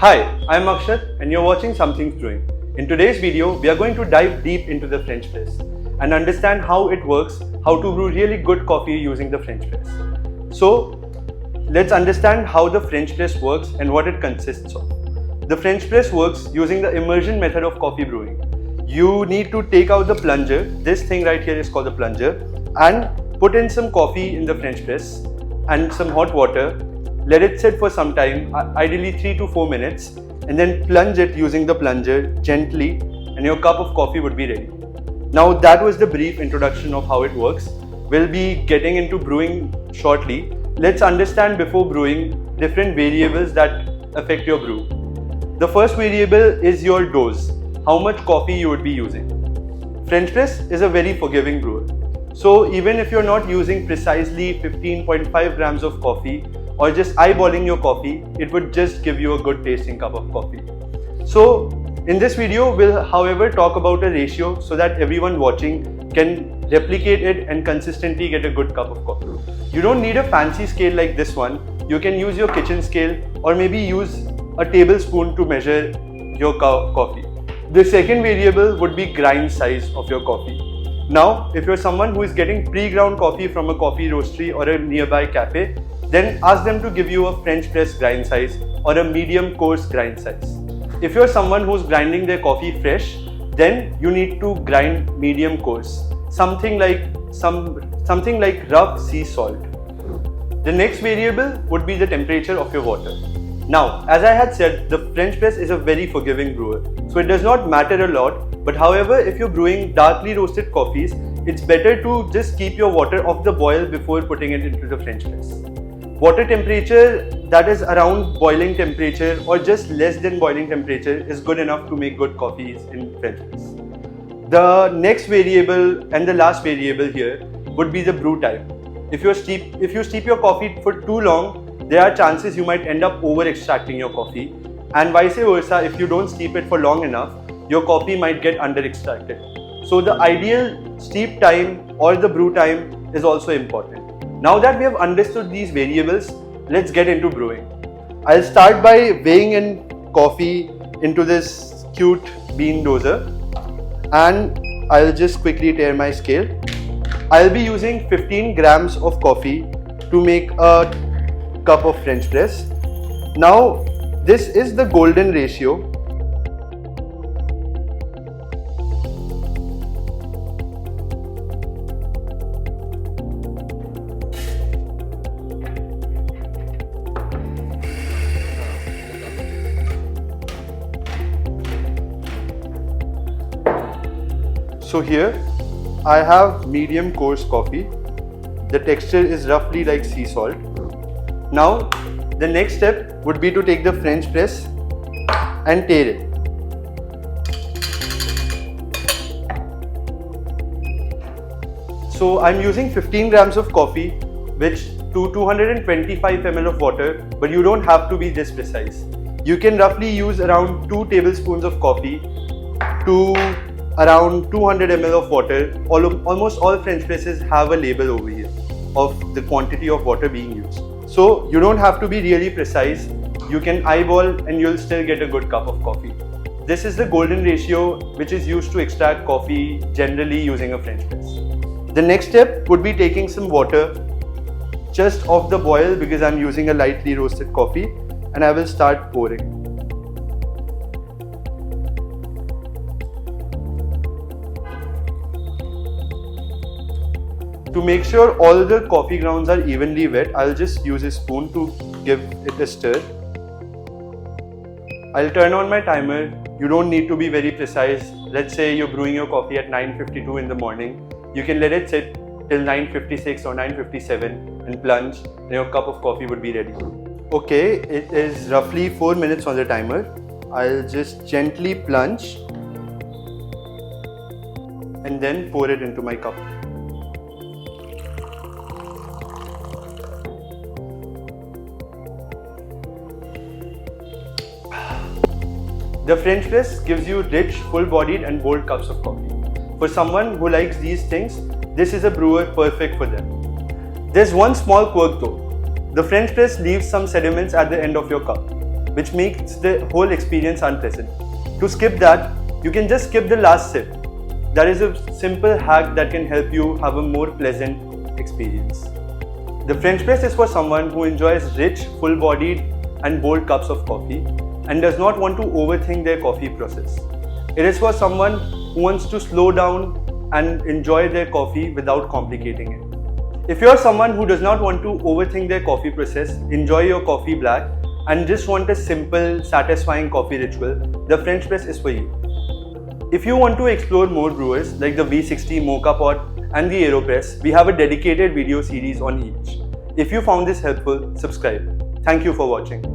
Hi, I'm Akshat and you're watching Something's Brewing. In today's video, we are going to dive deep into the French press and understand how it works, how to brew really good coffee using the French press. So, let's understand how the French press works and what it consists of. The French press works using the immersion method of coffee brewing. You need to take out the plunger, this thing right here is called the plunger, and put in some coffee in the French press and some hot water. Let it sit for some time, ideally 3 to 4 minutes, and then plunge it using the plunger gently, and your cup of coffee would be ready. Now that was the brief introduction of how it works. We'll be getting into brewing shortly. Let's understand before brewing different variables that affect your brew. The first variable is your dose, how much coffee you would be using. French press is a very forgiving brewer. So even if you're not using precisely 15.5 grams of coffee, or just eyeballing your coffee, it would just give you a good tasting cup of coffee. So in this video, we'll however talk about a ratio so that everyone watching can replicate it and consistently get a good cup of coffee. You don't need a fancy scale like this one. You can use your kitchen scale or maybe use a tablespoon to measure your coffee. The second variable would be grind size of your coffee. Now, if you're someone who is getting pre-ground coffee from a coffee roastery or a nearby cafe, then ask them to give you a French press grind size or a medium coarse grind size. If you're someone who's grinding their coffee fresh, then you need to grind medium coarse, something like rough sea salt. The next variable would be the temperature of your water. Now, as I had said, the French press is a very forgiving brewer, so it does not matter a lot. But however, if you're brewing darkly roasted coffees, it's better to just keep your water off the boil before putting it into the French press. Water temperature that is around boiling temperature or just less than boiling temperature is good enough to make good coffees in French press. The next variable and the last variable here would be the brew time. If you steep your coffee for too long, there are chances you might end up over extracting your coffee, and vice versa. If you don't steep it for long enough, your coffee might get under extracted. So the ideal steep time or the brew time is also important. Now that we have understood these variables, let's get into brewing. I'll start by weighing in coffee into this cute bean doser, and I'll just quickly tear my scale. I'll be using 15 grams of coffee to make a cup of French press. Now this is the golden ratio. So here I have medium coarse coffee. The texture is roughly like sea salt. Now the next step would be to take the French press and tear it. So I'm using 15 grams of coffee which to 225 ml of water, but you don't have to be this precise. You can roughly use around 2 tablespoons of coffee to around 200 ml of water. Almost all French presses have a label over here of the quantity of water being used. So you don't have to be really precise. You can eyeball and you'll still get a good cup of coffee. This is the golden ratio which is used to extract coffee generally using a French press. The next step would be taking some water just off the boil because I'm using a lightly roasted coffee, and I will start pouring. To make sure all the coffee grounds are evenly wet, I'll just use a spoon to give it a stir. I'll turn on my timer. You don't need to be very precise. Let's say you're brewing your coffee at 9:52 in the morning. You can let it sit till 9:56 or 9:57 and plunge, and your cup of coffee would be ready. Okay, it is roughly 4 minutes on the timer. I'll just gently plunge and then pour it into my cup. The French press gives you rich, full-bodied and bold cups of coffee. For someone who likes these things, this is a brewer perfect for them. There's one small quirk though. The French press leaves some sediments at the end of your cup. which makes the whole experience unpleasant. To skip that, you can just skip the last sip. That is a simple hack that can help you have a more pleasant experience. The French press is for someone who enjoys rich, full-bodied and bold cups of coffee and does not want to overthink their coffee process. It is for someone who wants to slow down and enjoy their coffee without complicating it. If you are someone who does not want to overthink their coffee process, enjoy your coffee black, and just want a simple, satisfying coffee ritual, the French press is for you. If you want to explore more brewers like the V60 Mocha Pot and the AeroPress, we have a dedicated video series on each. If you found this helpful, subscribe. Thank you for watching.